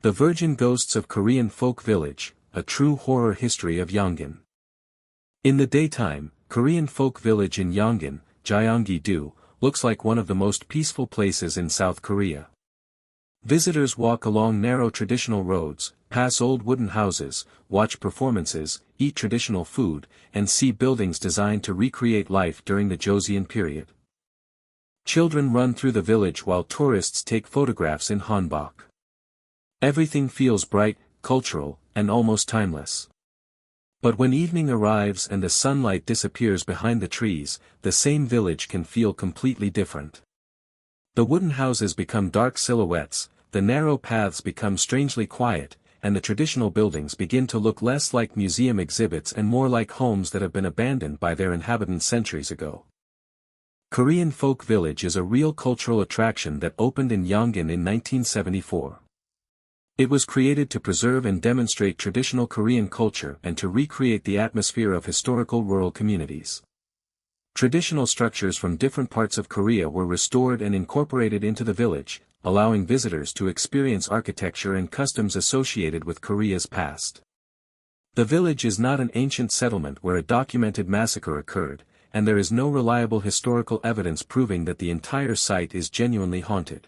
The Virgin Ghosts of Korean Folk Village, a true horror history of Yongin. In the daytime, Korean folk village in Yongin, Gyeonggi-do, looks like one of the most peaceful places in South Korea. Visitors walk along narrow traditional roads, pass old wooden houses, watch performances, eat traditional food, and see buildings designed to recreate life during the Joseon period. Children run through the village while tourists take photographs in hanbok. Everything feels bright, cultural, and almost timeless. But when evening arrives and the sunlight disappears behind the trees, the same village can feel completely different. The wooden houses become dark silhouettes, the narrow paths become strangely quiet, and the traditional buildings begin to look less like museum exhibits and more like homes that have been abandoned by their inhabitants centuries ago. Korean Folk Village is a real cultural attraction that opened in Yongin in 1974. It was created to preserve and demonstrate traditional Korean culture and to recreate the atmosphere of historical rural communities. Traditional structures from different parts of Korea were restored and incorporated into the village, allowing visitors to experience architecture and customs associated with Korea's past. The village is not an ancient settlement where a documented massacre occurred, and there is no reliable historical evidence proving that the entire site is genuinely haunted.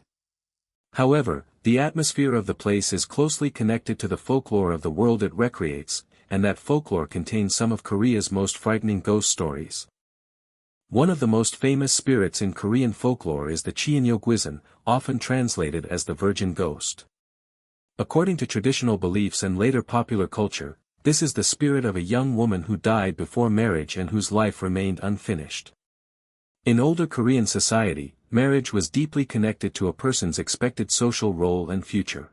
However, the atmosphere of the place is closely connected to the folklore of the world it recreates, and that folklore contains some of Korea's most frightening ghost stories. One of the most famous spirits in Korean folklore is the Cheonyeo Gwisin, often translated as the Virgin Ghost. According to traditional beliefs and later popular culture, this is the spirit of a young woman who died before marriage and whose life remained unfinished. In older Korean society, marriage was deeply connected to a person's expected social role and future.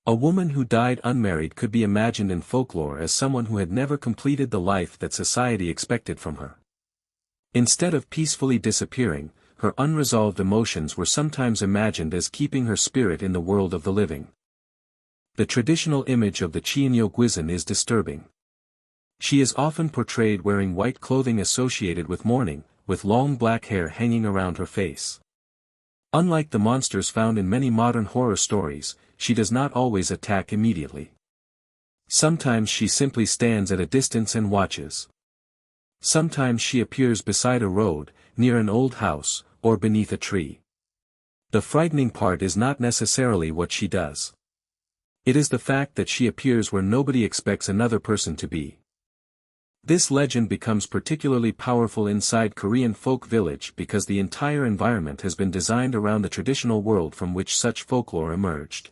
A woman who died unmarried could be imagined in folklore as someone who had never completed the life that society expected from her. Instead of peacefully disappearing, her unresolved emotions were sometimes imagined as keeping her spirit in the world of the living. The traditional image of the Cheonyeo Gwisin is disturbing. She is often portrayed wearing white clothing associated with mourning, with long black hair hanging around her face. Unlike the monsters found in many modern horror stories, she does not always attack immediately. Sometimes she simply stands at a distance and watches. Sometimes she appears beside a road, near an old house, or beneath a tree. The frightening part is not necessarily what she does. It is the fact that she appears where nobody expects another person to be. This legend becomes particularly powerful inside Korean folk village because the entire environment has been designed around the traditional world from which such folklore emerged.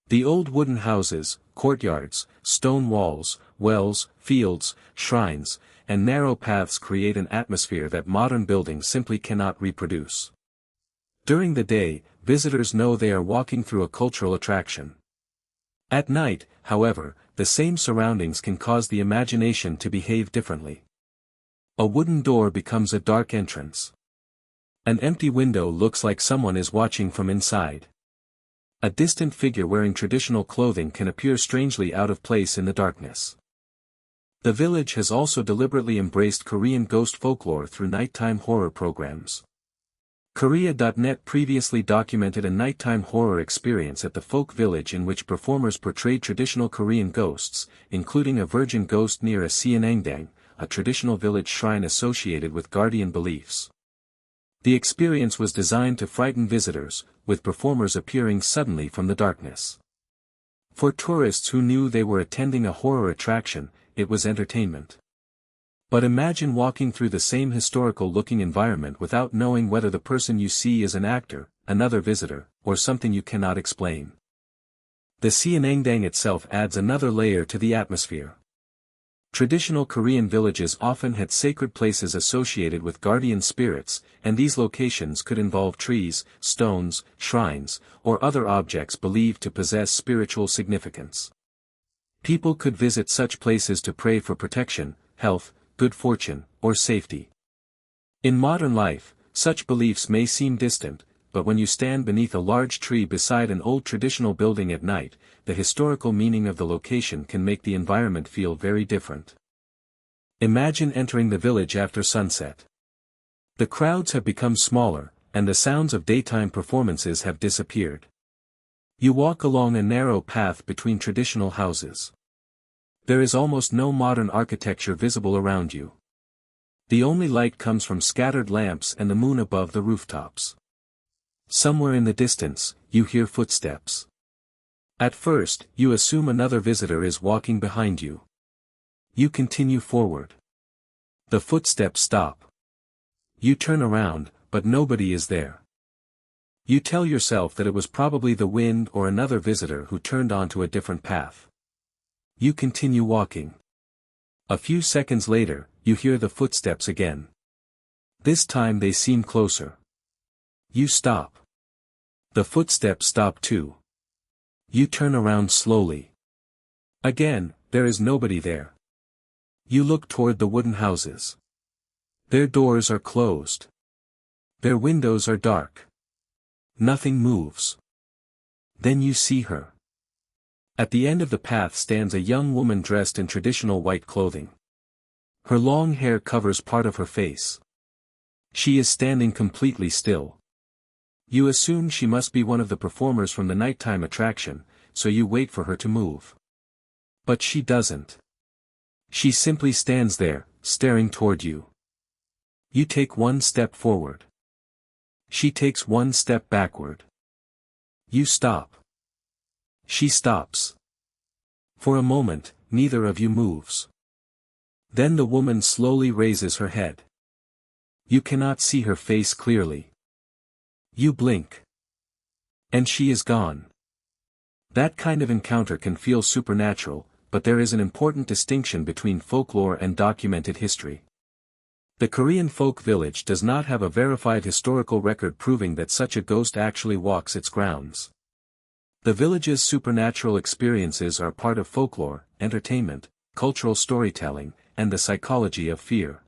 The old wooden houses, courtyards, stone walls, wells, fields, shrines, and narrow paths create an atmosphere that modern buildings simply cannot reproduce. During the day, visitors know they are walking through a cultural attraction. At night, however, the same surroundings can cause the imagination to behave differently. A wooden door becomes a dark entrance. An empty window looks like someone is watching from inside. A distant figure wearing traditional clothing can appear strangely out of place in the darkness. The village has also deliberately embraced Korean ghost folklore through nighttime horror programs. Korea.net previously documented a nighttime horror experience at the folk village in which performers portrayed traditional Korean ghosts, including a virgin ghost near a Seonangdang, a traditional village shrine associated with guardian beliefs. The experience was designed to frighten visitors, with performers appearing suddenly from the darkness. For tourists who knew they were attending a horror attraction, it was entertainment. But imagine walking through the same historical-looking environment without knowing whether the person you see is an actor, another visitor, or something you cannot explain. The Seonangdang itself adds another layer to the atmosphere. Traditional Korean villages often had sacred places associated with guardian spirits, and these locations could involve trees, stones, shrines, or other objects believed to possess spiritual significance. People could visit such places to pray for protection, health, good fortune, or safety. In modern life, such beliefs may seem distant, but when you stand beneath a large tree beside an old traditional building at night, the historical meaning of the location can make the environment feel very different. Imagine entering the village after sunset. The crowds have become smaller, and the sounds of daytime performances have disappeared. You walk along a narrow path between traditional houses. There is almost no modern architecture visible around you. The only light comes from scattered lamps and the moon above the rooftops. Somewhere in the distance, you hear footsteps. At first, you assume another visitor is walking behind you. You continue forward. The footsteps stop. You turn around, but nobody is there. You tell yourself that it was probably the wind or another visitor who turned onto a different path. You continue walking. A few seconds later, you hear the footsteps again. This time they seem closer. You stop. The footsteps stop too. You turn around slowly. Again, there is nobody there. You look toward the wooden houses. Their doors are closed. Their windows are dark. Nothing moves. Then you see her. At the end of the path stands a young woman dressed in traditional white clothing. Her long hair covers part of her face. She is standing completely still. You assume she must be one of the performers from the nighttime attraction, so you wait for her to move. But she doesn't. She simply stands there, staring toward you. You take one step forward. She takes one step backward. You stop. She stops. For a moment, neither of you moves. Then the woman slowly raises her head. You cannot see her face clearly. You blink. And she is gone. That kind of encounter can feel supernatural, but there is an important distinction between folklore and documented history. The Korean folk village does not have a verified historical record proving that such a ghost actually walks its grounds. The village's supernatural experiences are part of folklore, entertainment, cultural storytelling, and the psychology of fear.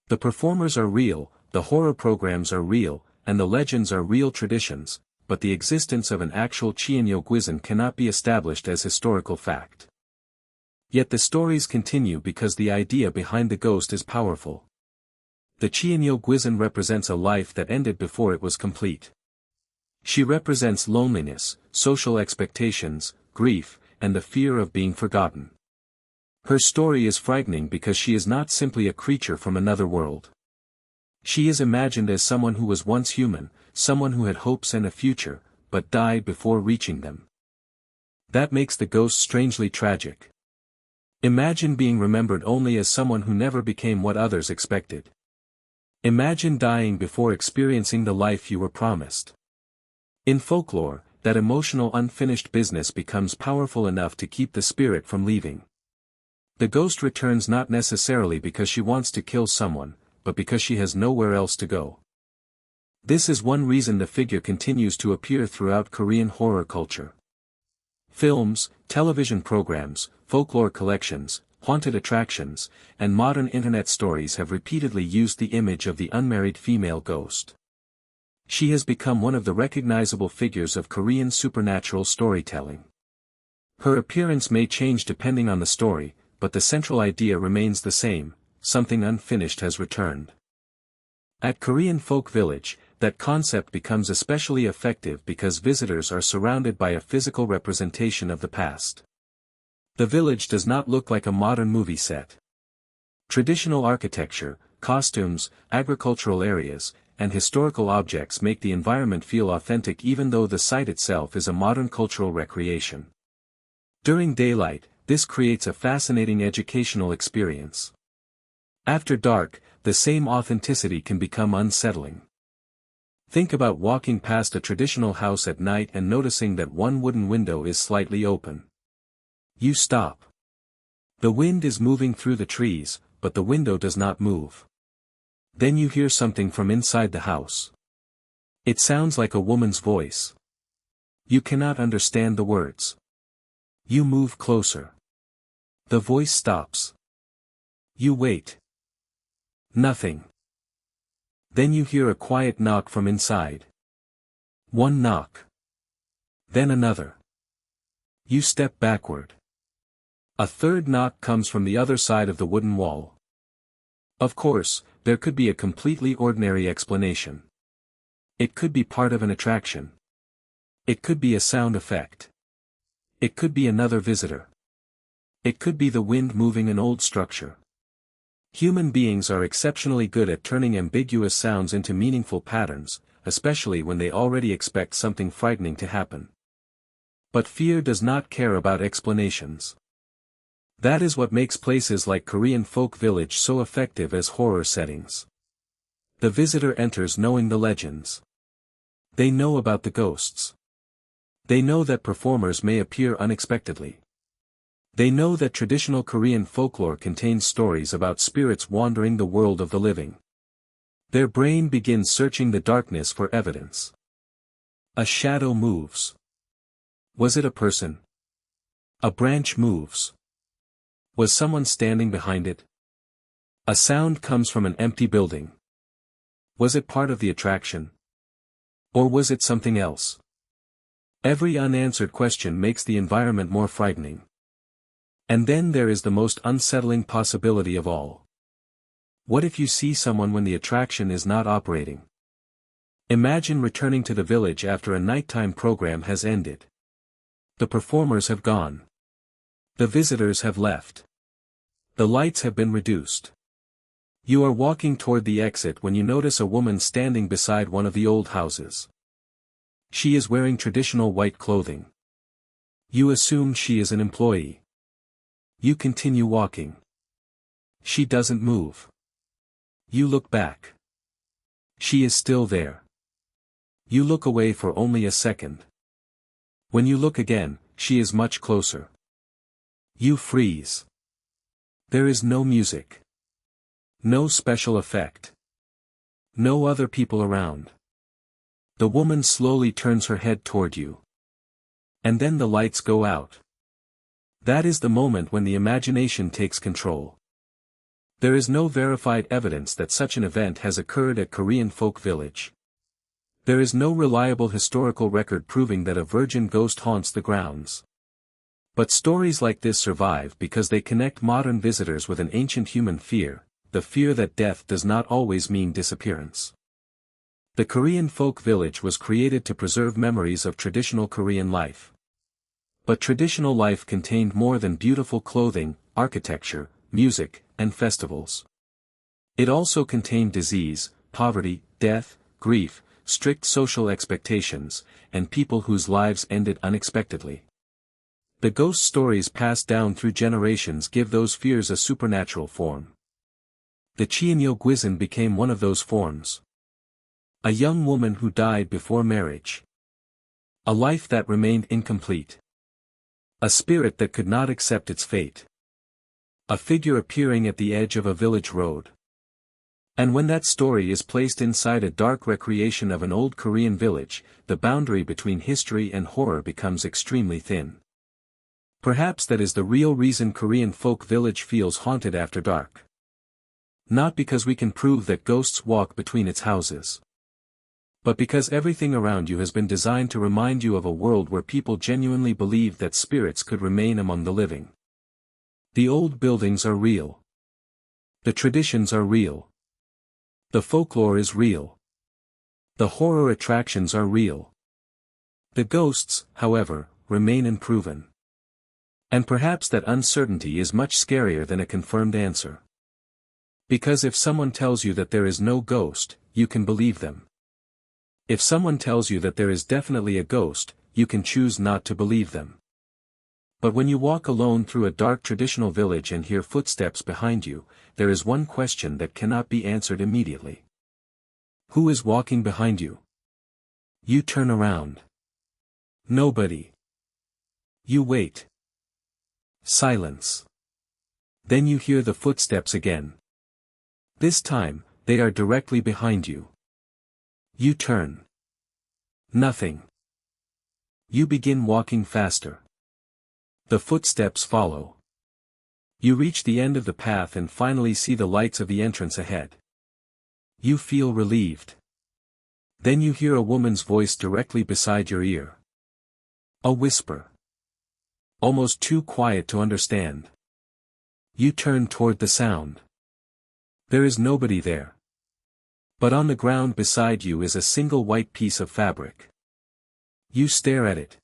The performers are real, the horror programs are real, and the legends are real traditions, but the existence of an actual Cheonyeo Gwisin cannot be established as historical fact. Yet the stories continue because the idea behind the ghost is powerful. The Cheonyeo Gwisin represents a life that ended before it was complete. She represents loneliness, social expectations, grief, and the fear of being forgotten. Her story is frightening because she is not simply a creature from another world. She is imagined as someone who was once human, someone who had hopes and a future, but died before reaching them. That makes the ghost strangely tragic. Imagine being remembered only as someone who never became what others expected. Imagine dying before experiencing the life you were promised. In folklore, that emotional unfinished business becomes powerful enough to keep the spirit from leaving. The ghost returns not necessarily because she wants to kill someone, but because she has nowhere else to go. This is one reason the figure continues to appear throughout Korean horror culture. Films, television programs, folklore collections, haunted attractions, and modern internet stories have repeatedly used the image of the unmarried female ghost. She has become one of the recognizable figures of Korean supernatural storytelling. Her appearance may change depending on the story, but the central idea remains the same: something unfinished has returned. At Korean Folk Village, that concept becomes especially effective because visitors are surrounded by a physical representation of the past. The village does not look like a modern movie set. Traditional architecture, costumes, agricultural areas, and historical objects make the environment feel authentic even though the site itself is a modern cultural recreation. During daylight, this creates a fascinating educational experience. After dark, the same authenticity can become unsettling. Think about walking past a traditional house at night and noticing that one wooden window is slightly open. You stop. The wind is moving through the trees, but the window does not move. Then you hear something from inside the house. It sounds like a woman's voice. You cannot understand the words. You move closer. The voice stops. You wait. Nothing. Then you hear a quiet knock from inside. One knock. Then another. You step backward. A third knock comes from the other side of the wooden wall. Of course, there could be a completely ordinary explanation. It could be part of an attraction. It could be a sound effect. It could be another visitor. It could be the wind moving an old structure. Human beings are exceptionally good at turning ambiguous sounds into meaningful patterns, especially when they already expect something frightening to happen. But fear does not care about explanations. That is what makes places like Korean folk village so effective as horror settings. The visitor enters knowing the legends. They know about the ghosts. They know that performers may appear unexpectedly. They know that traditional Korean folklore contains stories about spirits wandering the world of the living. Their brain begins searching the darkness for evidence. A shadow moves. Was it a person? A branch moves. Was someone standing behind it? A sound comes from an empty building. Was it part of the attraction? Or was it something else? Every unanswered question makes the environment more frightening. And then there is the most unsettling possibility of all. What if you see someone when the attraction is not operating? Imagine returning to the village after a nighttime program has ended. The performers have gone. The visitors have left. The lights have been reduced. You are walking toward the exit when you notice a woman standing beside one of the old houses. She is wearing traditional white clothing. You assume she is an employee. You continue walking. She doesn't move. You look back. She is still there. You look away for only a second. When you look again, she is much closer. You freeze. There is no music. No special effect. No other people around. The woman slowly turns her head toward you. And then the lights go out. That is the moment when the imagination takes control. There is no verified evidence that such an event has occurred at Korean folk village. There is no reliable historical record proving that a virgin ghost haunts the grounds. But stories like this survive because they connect modern visitors with an ancient human fear, the fear that death does not always mean disappearance. The Korean folk village was created to preserve memories of traditional Korean life. But traditional life contained more than beautiful clothing, architecture, music, and festivals. It also contained disease, poverty, death, grief, strict social expectations, and people whose lives ended unexpectedly. The ghost stories passed down through generations give those fears a supernatural form. The Cheonyeo Gwisin became one of those forms. A young woman who died before marriage. A life that remained incomplete. A spirit that could not accept its fate. A figure appearing at the edge of a village road. And when that story is placed inside a dark recreation of an old Korean village, the boundary between history and horror becomes extremely thin. Perhaps that is the real reason Korean folk village feels haunted after dark. Not because we can prove that ghosts walk between its houses. But because everything around you has been designed to remind you of a world where people genuinely believed that spirits could remain among the living. The old buildings are real. The traditions are real. The folklore is real. The horror attractions are real. The ghosts, however, remain unproven. And perhaps that uncertainty is much scarier than a confirmed answer. Because if someone tells you that there is no ghost, you can believe them. If someone tells you that there is definitely a ghost, you can choose not to believe them. But when you walk alone through a dark traditional village and hear footsteps behind you, there is one question that cannot be answered immediately. Who is walking behind you? You turn around. Nobody. You wait. Silence. Then you hear the footsteps again. This time, they are directly behind you. You turn. Nothing. You begin walking faster. The footsteps follow. You reach the end of the path and finally see the lights of the entrance ahead. You feel relieved. Then you hear a woman's voice directly beside your ear. A whisper. Almost too quiet to understand. You turn toward the sound. There is nobody there. But on the ground beside you is a single white piece of fabric. You stare at it.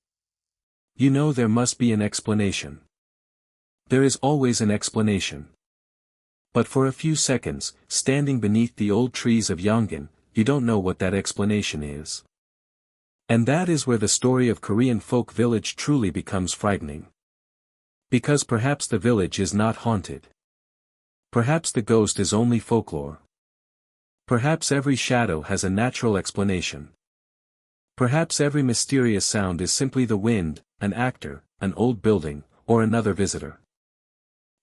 You know there must be an explanation. There is always an explanation. But for a few seconds, standing beneath the old trees of Yongin, you don't know what that explanation is. And that is where the story of Korean folk village truly becomes frightening. Because perhaps the village is not haunted. Perhaps the ghost is only folklore. Perhaps every shadow has a natural explanation. Perhaps every mysterious sound is simply the wind, an actor, an old building, or another visitor.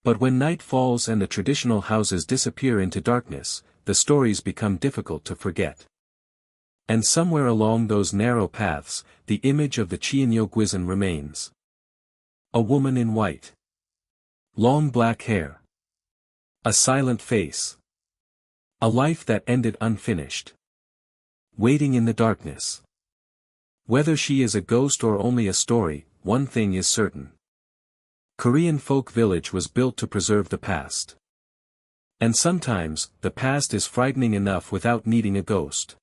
But when night falls and the traditional houses disappear into darkness, the stories become difficult to forget. And somewhere along those narrow paths, the image of the Cheonyeo Gwisin remains. A woman in white. Long black hair. A silent face. A life that ended unfinished. Waiting in the darkness. Whether she is a ghost or only a story, one thing is certain. Korean folk village was built to preserve the past. And sometimes, the past is frightening enough without needing a ghost.